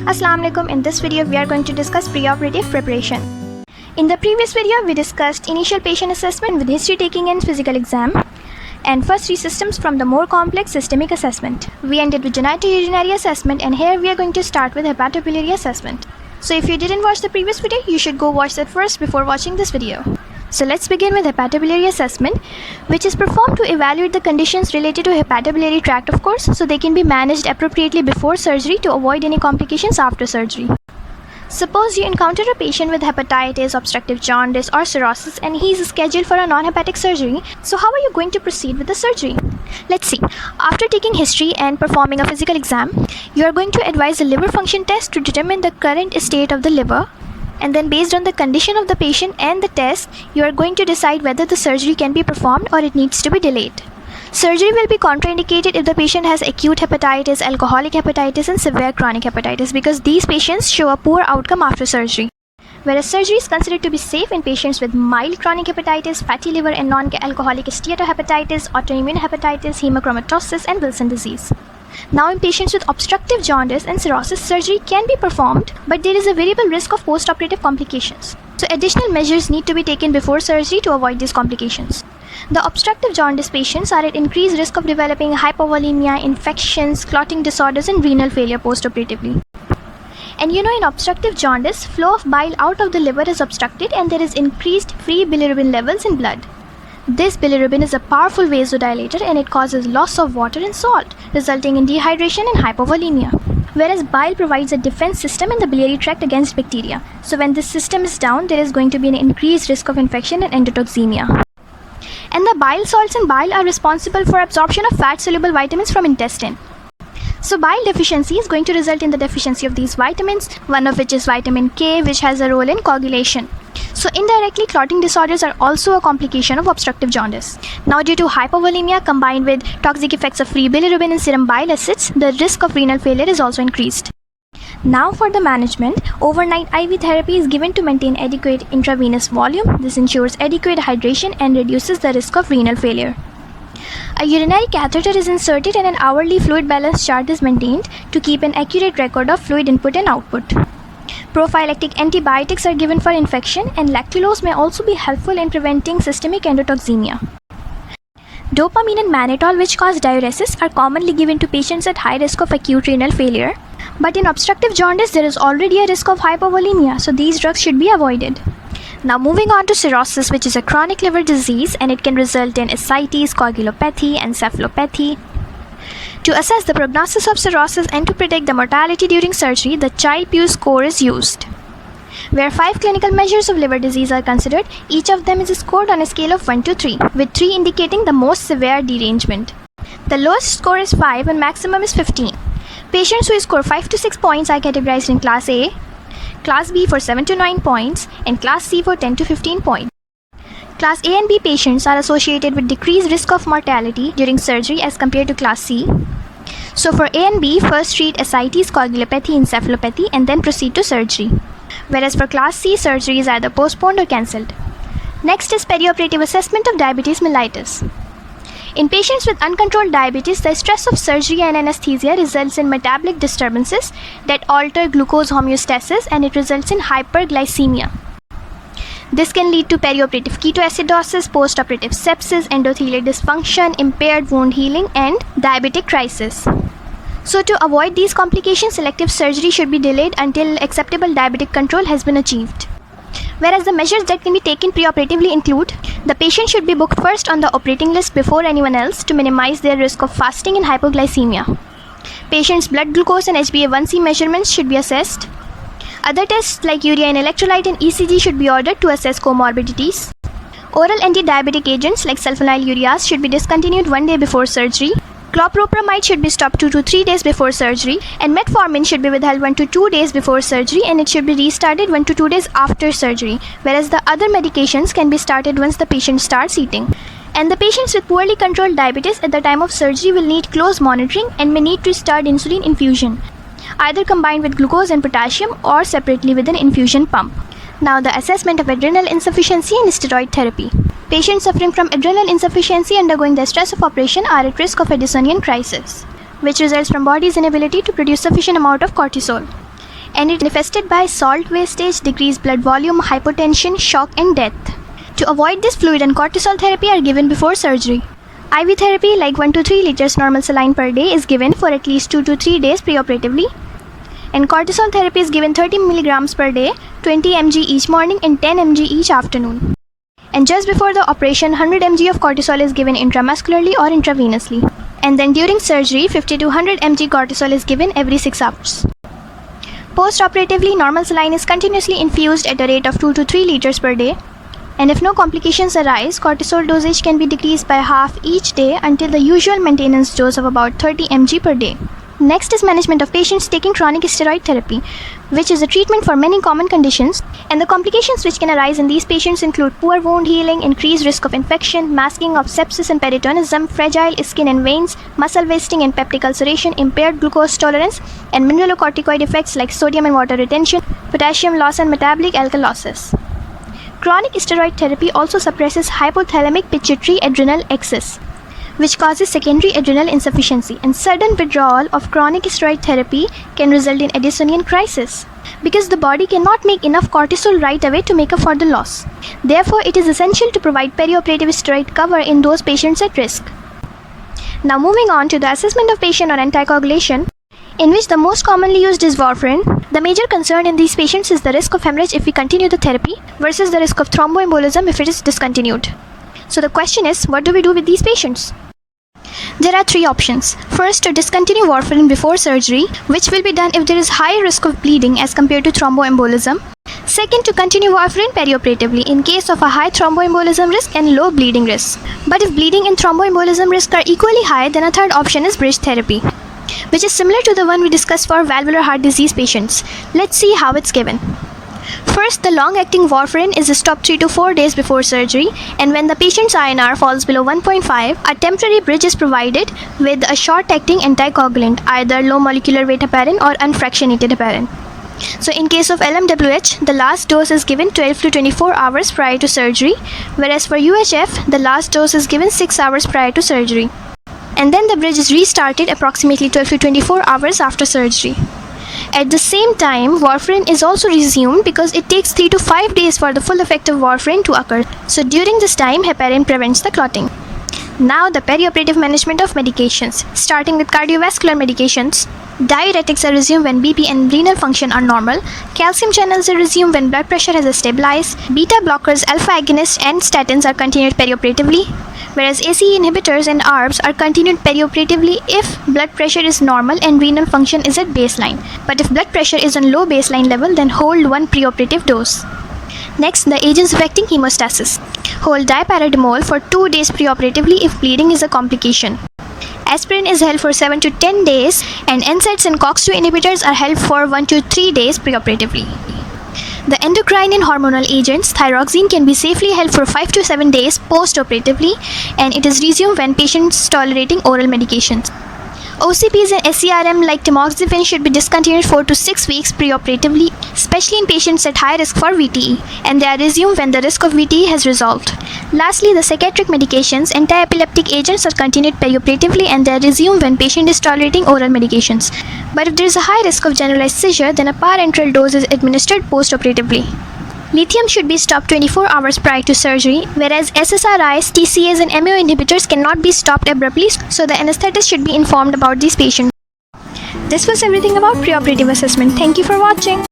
Assalamu alaikum. In this video we are going to discuss preoperative preparation. In the previous video we discussed initial patient assessment with history taking and physical exam, and first three systems from the more complex systemic assessment. We ended with genitourinary assessment, and here we are going to start with hepatobiliary assessment. So if you didn't watch the previous video, you should go watch that first before watching this video. So let's begin with hepatobiliary assessment, which is performed to evaluate the conditions related to hepatobiliary tract, of course, so they can be managed appropriately before surgery to avoid any complications after surgery. Suppose you encounter a patient with hepatitis, obstructive jaundice or cirrhosis, and he is scheduled for a non-hepatic surgery. So how are you going to proceed with the surgery? Let's see. After taking history and performing a physical exam, you are going to advise a liver function test to determine the current state of the liver. And then based on the condition of the patient and the test, you are going to decide whether the surgery can be performed or it needs to be delayed. Surgery will be contraindicated if the patient has acute hepatitis, alcoholic hepatitis and severe chronic hepatitis, because these patients show a poor outcome after surgery. Whereas surgery is considered to be safe in patients with mild chronic hepatitis, fatty liver and non-alcoholic steatohepatitis, autoimmune hepatitis, hemochromatosis and Wilson disease. Now in patients with obstructive jaundice and cirrhosis, surgery can be performed, but there is a variable risk of post-operative complications. So additional measures need to be taken before surgery to avoid these complications. The obstructive jaundice patients are at increased risk of developing hypovolemia, infections, clotting disorders and renal failure post-operatively. And in obstructive jaundice, flow of bile out of the liver is obstructed and there is increased free bilirubin levels in blood. This bilirubin is a powerful vasodilator and it causes loss of water and salt, resulting in dehydration and hypovolemia. Whereas bile provides a defense system in the biliary tract against bacteria. So when this system is down, there is going to be an increased risk of infection and endotoxemia. And the bile salts in bile are responsible for absorption of fat-soluble vitamins from intestine. So bile deficiency is going to result in the deficiency of these vitamins, one of which is vitamin K, which has a role in coagulation. So indirectly, clotting disorders are also a complication of obstructive jaundice. Now due to hypovolemia combined with toxic effects of free bilirubin and serum bile acids, the risk of renal failure is also increased. Now for the management, overnight IV therapy is given to maintain adequate intravenous volume. This ensures adequate hydration and reduces the risk of renal failure. A urinary catheter is inserted and an hourly fluid balance chart is maintained to keep an accurate record of fluid input and output. Prophylactic antibiotics are given for infection, and lactulose may also be helpful in preventing systemic endotoxemia. Dopamine and mannitol, which cause diuresis, are commonly given to patients at high risk of acute renal failure. But in obstructive jaundice, there is already a risk of hypovolemia, so these drugs should be avoided. Now moving on to cirrhosis, which is a chronic liver disease and it can result in ascites, coagulopathy, encephalopathy. To assess the prognosis of cirrhosis and to predict the mortality during surgery, the Child-Pugh score is used, where 5 clinical measures of liver disease are considered. Each of them is scored on a scale of 1 to 3, with 3 indicating the most severe derangement. The lowest score is 5 and maximum is 15. Patients who score 5 to 6 points are categorized in Class A, Class B for 7 to 9 points, and Class C for 10 to 15 points. Class A and B patients are associated with decreased risk of mortality during surgery as compared to Class C. So for A and B, first treat ascites, coagulopathy, encephalopathy and then proceed to surgery. Whereas for Class C, surgery is either postponed or cancelled. Next is perioperative assessment of diabetes mellitus. In patients with uncontrolled diabetes, the stress of surgery and anesthesia results in metabolic disturbances that alter glucose homeostasis and it results in hyperglycemia. This can lead to perioperative ketoacidosis, postoperative sepsis, endothelial dysfunction, impaired wound healing, and diabetic crisis. So to avoid these complications, selective surgery should be delayed until acceptable diabetic control has been achieved. Whereas the measures that can be taken preoperatively include: the patient should be booked first on the operating list before anyone else to minimize their risk of fasting and hypoglycemia. Patient's blood glucose and HbA1c measurements should be assessed. Other tests like urea and electrolyte and ECG should be ordered to assess comorbidities. Oral anti-diabetic agents like sulfonylureas should be discontinued 1 day before surgery. Clopropramide should be stopped 2 to 3 days before surgery, and metformin should be withheld 1 to 2 days before surgery, and it should be restarted 1 to 2 days after surgery, whereas the other medications can be started once the patient starts eating. And the patients with poorly controlled diabetes at the time of surgery will need close monitoring and may need to start insulin infusion, either combined with glucose and potassium or separately with an infusion pump. Now the assessment of adrenal insufficiency and steroid therapy. Patients suffering from adrenal insufficiency undergoing the stress of operation are at risk of Addisonian crisis, which results from body's inability to produce sufficient amount of cortisol. and it manifested by salt wastage, decreased blood volume, hypotension, shock, and death. To avoid this, fluid and cortisol therapy are given before surgery. IV therapy like 1 to 3 liters normal saline per day is given for at least 2 to 3 days preoperatively. And cortisol therapy is given 30 milligrams per day, 20 mg each morning and 10 mg each afternoon. And just before the operation, 100 mg of cortisol is given intramuscularly or intravenously. And then during surgery, 50 to 100 mg cortisol is given every 6 hours. Post-operatively, normal saline is continuously infused at a rate of 2 to 3 liters per day. And if no complications arise, cortisol dosage can be decreased by half each day until the usual maintenance dose of about 30 mg per day. Next is management of patients taking chronic steroid therapy, which is a treatment for many common conditions, and the complications which can arise in these patients include poor wound healing, increased risk of infection, masking of sepsis and peritonism, fragile skin and veins, muscle wasting and peptic ulceration, impaired glucose tolerance, and mineralocorticoid effects like sodium and water retention, potassium loss and metabolic alkalosis. Chronic steroid therapy also suppresses hypothalamic pituitary adrenal excess, which causes secondary adrenal insufficiency, and sudden withdrawal of chronic steroid therapy can result in Addisonian crisis because the body cannot make enough cortisol right away to make up for the loss. Therefore, it is essential to provide perioperative steroid cover in those patients at risk. Now moving on to the assessment of patient on anticoagulation, in which the most commonly used is warfarin. The major concern in these patients is the risk of hemorrhage if we continue the therapy versus the risk of thromboembolism if it is discontinued. So the question is, what do we do with these patients? There are 3 options. First, to discontinue warfarin before surgery, which will be done if there is high risk of bleeding as compared to thromboembolism. Second, to continue warfarin perioperatively in case of a high thromboembolism risk and low bleeding risk. But if bleeding and thromboembolism risk are equally high, then a third option is bridge therapy, which is similar to the one we discussed for valvular heart disease patients. Let's see how it's given. First, the long-acting warfarin is stopped 3 to 4 days before surgery, and when the patient's INR falls below 1.5, a temporary bridge is provided with a short-acting anticoagulant, either low molecular weight heparin or unfractionated heparin. So in case of LMWH, the last dose is given 12 to 24 hours prior to surgery, whereas for UHF, the last dose is given 6 hours prior to surgery. And then the bridge is restarted approximately 12 to 24 hours after surgery. At the same time, warfarin is also resumed because it takes 3 to 5 days for the full effect of warfarin to occur. So during this time, heparin prevents the clotting. Now the perioperative management of medications. Starting with cardiovascular medications, diuretics are resumed when BP and renal function are normal, calcium channels are resumed when blood pressure has stabilized, beta blockers, alpha agonists and statins are continued perioperatively, whereas ACE inhibitors and ARBs are continued perioperatively if blood pressure is normal and renal function is at baseline. But if blood pressure is on low baseline level, then hold 1 preoperative dose. Next, the agents affecting hemostasis. Hold diparadomol for 2 days preoperatively if bleeding is a complication. Aspirin is held for 7 to 10 days, and NSAIDs and COX-2 inhibitors are held for 1 to 3 days preoperatively. The endocrine and hormonal agents, thyroxine, can be safely held for 5 to 7 days post-operatively, and it is resumed when patients tolerating oral medications. OCPs and SCRM like tamoxifen should be discontinued 4 to 6 weeks preoperatively, especially in patients at high risk for VTE, and they are resumed when the risk of VTE has resolved. Lastly, the psychiatric medications, anti-epileptic agents are continued perioperatively and they are resumed when patient is tolerating oral medications. But if there is a high risk of generalized seizure, then a parenteral dose is administered post-operatively. Lithium should be stopped 24 hours prior to surgery, whereas SSRIs, TCAs and MAO inhibitors cannot be stopped abruptly, so the anesthetist should be informed about these patients. This was everything about preoperative assessment. Thank you for watching.